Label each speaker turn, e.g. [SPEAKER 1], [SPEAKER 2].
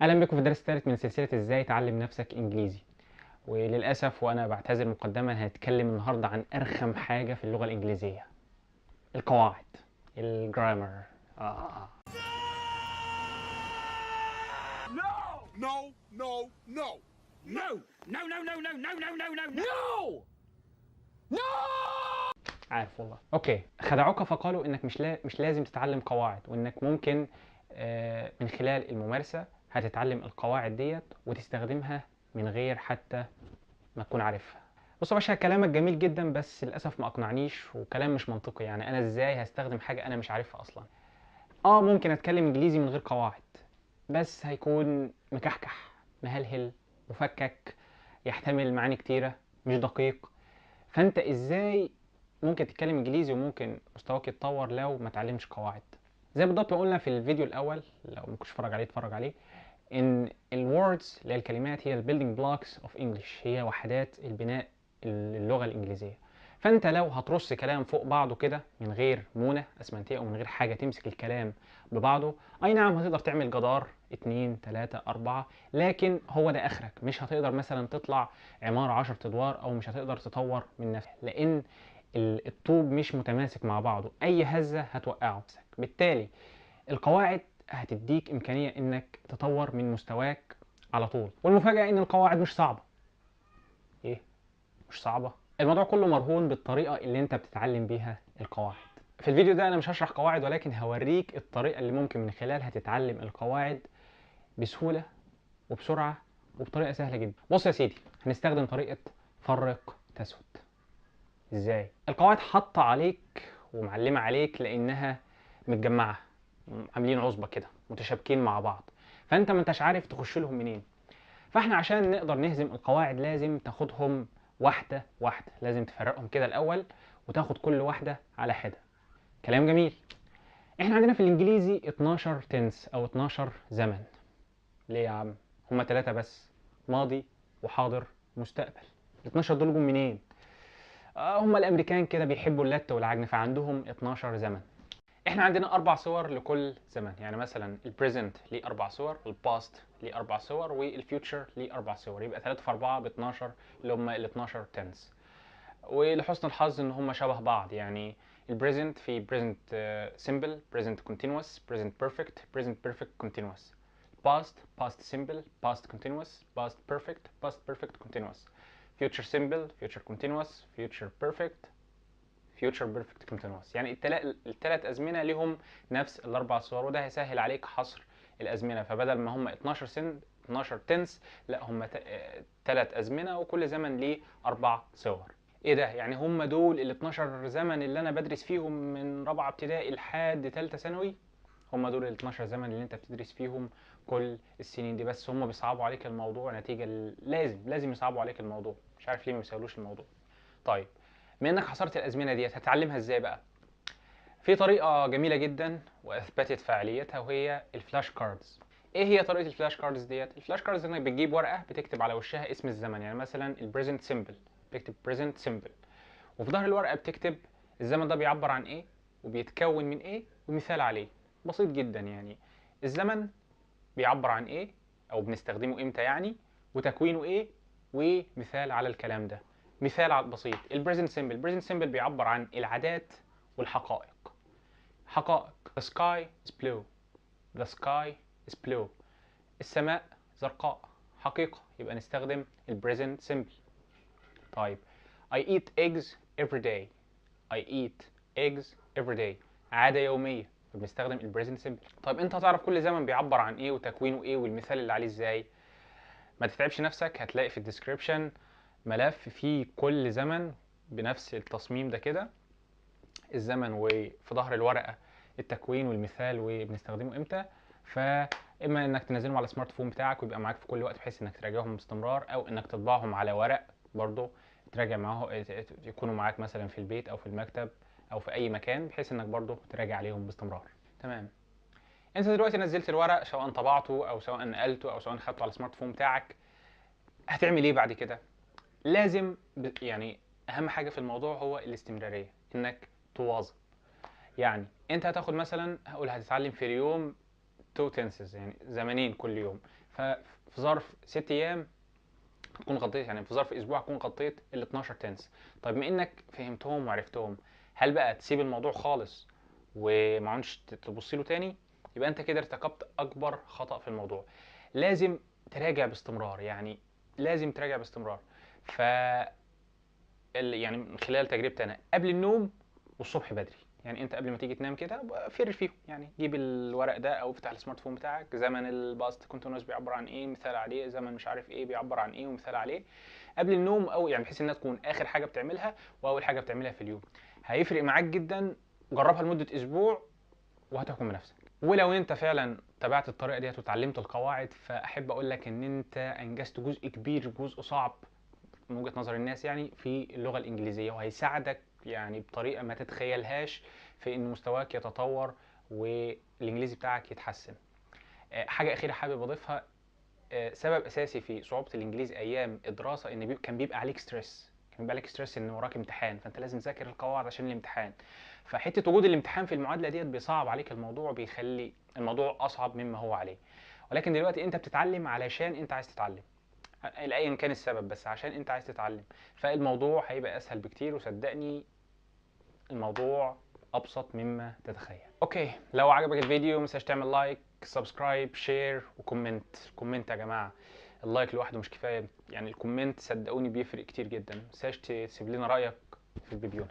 [SPEAKER 1] اهلا بكم في الدرس الثالث من سلسله ازاي تعلم نفسك انجليزي. وللاسف وانا بعتذر مقدما هنتكلم النهارده عن ارخم حاجه في اللغه الانجليزيه: القواعد، الجرامر.
[SPEAKER 2] No, no, no, no, no, no, no, no, no, no, no, no, no, no!
[SPEAKER 1] عارف والله. اوكي، خدعوك فقالوا انك مش لازم تتعلم قواعد، وانك ممكن من خلال الممارسه هتتعلم القواعد ديت وتستخدمها من غير حتى ما تكون عارفها. بص يا باشا، كلامك جميل جدا بس للاسف ما اقنعنيش، وكلام مش منطقي. يعني انا ازاي هستخدم حاجه انا مش عارفها اصلا؟ ممكن اتكلم انجليزي من غير قواعد، بس هيكون مكحكح، مهلهل، مفكك، يحتمل معاني كتيره، مش دقيق. فانت ازاي ممكن تتكلم انجليزي وممكن مستواك يتطور لو ما اتعلمش قواعد؟ زي بالضبط ما قلنا في الفيديو الاول، لو ما كنتش اتفرج عليه، ان الوردز اللي هي الكلمات هي البيلدينج بلوكس اوف انجلش، هي وحدات البناء اللغه الانجليزيه. فانت لو هترص كلام فوق بعضه كده من غير مونه اسمنتيه او من غير حاجه تمسك الكلام ببعضه، اي نعم هتقدر تعمل جدار اتنين تلاتة اربعة، لكن هو ده اخرك. مش هتقدر مثلا تطلع عمارة 10 ادوار، او مش هتقدر تطور من نفسك، لان الطوب مش متماسك مع بعضه، اي هزه هتوقعه. بالتالي القواعد هتديك امكانيه انك تطور من مستواك على طول. والمفاجاه ان القواعد مش صعبه. ايه؟ مش صعبه؟ الموضوع كله مرهون بالطريقه اللي انت بتتعلم بيها القواعد. في الفيديو ده انا مش هشرح قواعد، ولكن هوريك الطريقه اللي ممكن من خلالها تتعلم القواعد بسهوله وبسرعه وبطريقه سهله جدا. بص يا سيدي، هنستخدم طريقه فرق تسد. ازاي؟ القواعد حاطه عليك ومعلمه عليك لانها متجمعه، عاملين عصبه كده، متشابكين مع بعض، فانت ما انتش عارف تخش لهم منين. فاحنا عشان نقدر نهزم القواعد لازم تاخدهم واحده واحده، لازم تفرقهم كده الاول وتاخد كل واحده على حده. كلام جميل. احنا عندنا في الانجليزي 12 تنس او 12 زمن. ليه يا عم؟ هما 3 بس: ماضي وحاضر ومستقبل. ال 12 دول جم منين؟ هم الامريكان كده بيحبوا اللت والعجن، فعندهم 12 زمن. احنا عندنا 4 صور لكل زمن. يعني مثلا البريزنت ليه 4 صور، الباست ليه 4 صور، والفيوتشر ليه 4 صور. يبقى 3 في 4 ب 12، اللي هم ال 12 تنس. ولحسن الحظ ان هم شبه بعض. يعني البريزنت في بريزنت سيمبل، بريزنت كونتينوس، بريزنت بيرفكت، بريزنت بيرفكت كونتينوس. باست، باست سيمبل، باست كونتينوس، باست بيرفكت، باست بيرفكت كونتينوس. future simple، future continuous، future perfect، future perfect continuous. يعني الثلاث ازمنه ليهم نفس ال4 صور، وده هيسهل عليك حصر الازمنه. فبدل ما هم 12 تنس، لا هم 3 ازمنه، وكل زمن ليه 4 صور. ايه ده؟ يعني هم دول ال 12 زمن اللي انا بدرس فيهم من رابعه ابتدائي لحد ثالثه ثانوي؟ هم دول ال 12 زمن اللي انت بتدرس فيهم كل السنين دي. بس هم بيصعبوا عليك الموضوع نتيجه لازم يصعبوا عليك الموضوع. مش عارف ليه ما بيسهلوش الموضوع. طيب، بما انك حصرت الازمنه ديت، هتتعلمها ازاي بقى؟ في طريقه جميله جدا واثبتت فعاليتها، وهي الفلاش كاردز. ايه هي طريقه الفلاش كاردز ديت؟ الفلاش كاردز انك بتجيب ورقه بتكتب على وشها اسم الزمن. يعني مثلا البريزنت سيمبل، بتكتب بريزنت سيمبل، وفي ظهر الورقه بتكتب الزمن ده بيعبر عن ايه، وبيتكون من ايه، ومثال عليه. بسيط جدا. يعني الزمن بيعبر عن ايه، او بنستخدمه امتى يعني، وتكوينه ايه، ومثال على الكلام ده. مثال بسيط: البريزنت سيمبل. البريزنت سيمبل بيعبر عن العادات والحقائق. حقائق: the sky is blue، the sky is blue، السماء زرقاء. حقيقة، يبقى نستخدم البريزنت سيمبل. طيب، I eat eggs every day، I eat eggs every day، عادة يومية، فبنستخدم البريزنت سيمبل. طيب انت هتعرف كل زمن بيعبر عن ايه وتكوينه ايه والمثال اللي عليه ازاي؟ ما تتعبش نفسك، هتلاقي في الديسكريبشن ملف فيه كل زمن بنفس التصميم ده كده، الزمن، وفي ظهر الورقه التكوين والمثال وبنستخدمه امتى. فاما انك تنزلهم على السمارت فون بتاعك ويبقى معاك في كل وقت بحيث انك تراجعهم باستمرار، او انك تطبعهم على ورق برضه تراجع معاه، يكونوا معاك مثلا في البيت او في المكتب او في اي مكان، بحيث انك برضه تراجع عليهم باستمرار. تمام. انت دلوقتي نزلت الورق، سواء طبعته او سواء نقلته او سواء خدته على السمارت فون بتاعك. هتعمل ايه بعد كده؟ لازم يعني اهم حاجه في الموضوع هو الاستمراريه، انك تواظب. يعني انت هتاخد مثلا، هقول هتتعلم في اليوم 2 tenses، يعني زمنين كل يوم. ففي ظرف 6 ايام تكون غطيت، يعني في ظرف اسبوع تكون غطيت ال 12 تنس. طيب بما انك فهمتهم وعرفتهم، هل بقى تسيب الموضوع خالص وما عادش تبص له تاني؟ يبقى انت كده ارتكبت اكبر خطأ في الموضوع. لازم تراجع باستمرار، يعني لازم تراجع باستمرار. ف يعني من خلال تجربتي انا، قبل النوم والصبح بدري، يعني انت قبل ما تيجي تنام كده فرر فيهم، يعني جيب الورق ده او افتح السمارت فون بتاعك، زمن الباست كونتينوس بيعبر عن ايه، مثال عليه، زمن مش عارف ايه بيعبر عن ايه ومثال عليه، قبل النوم، او يعني بحيث انها تكون اخر حاجه بتعملها واول حاجه بتعملها في اليوم. هيفرق معاك جدا. جربها لمده اسبوع وهتحكم بنفسك. ولو انت فعلا تبعت الطريقه ديت وتعلمت القواعد، فاحب اقول لك ان انت انجزت جزء كبير، جزء صعب من وجهة نظر الناس يعني، في اللغة الإنجليزية، وهيساعدك يعني بطريقة ما تتخيلهاش في إن مستواك يتطور والإنجليزي بتاعك يتحسن. حاجة أخيرة حابب أضيفها، سبب أساسي في صعوبة الإنجليزي أيام الدراسة إن كان بيبقى عليك ستريس، كان بيبقى عليك ستريس إن وراك امتحان، فأنت لازم تذاكر القواعد عشان الامتحان. فحتة وجود الامتحان في المعادلة ديت بيصعب عليك الموضوع، بيخلي الموضوع أصعب مما هو عليه. ولكن دلوقتي أنت بتتعلم علشان أنت عايز تتعلم، ايا كان السبب، بس عشان انت عايز تتعلم، فالموضوع هيبقى اسهل بكتير، وصدقني الموضوع ابسط مما تتخيل. اوكي، لو عجبك الفيديو متنساش تعمل لايك، سبسكرايب، شير، وكومنت. كومنت يا جماعه، اللايك لوحده مش كفايه، يعني الكومنت صدقوني بيفرق كتير جدا. متنساش تسيب لنا رايك في الفيديو.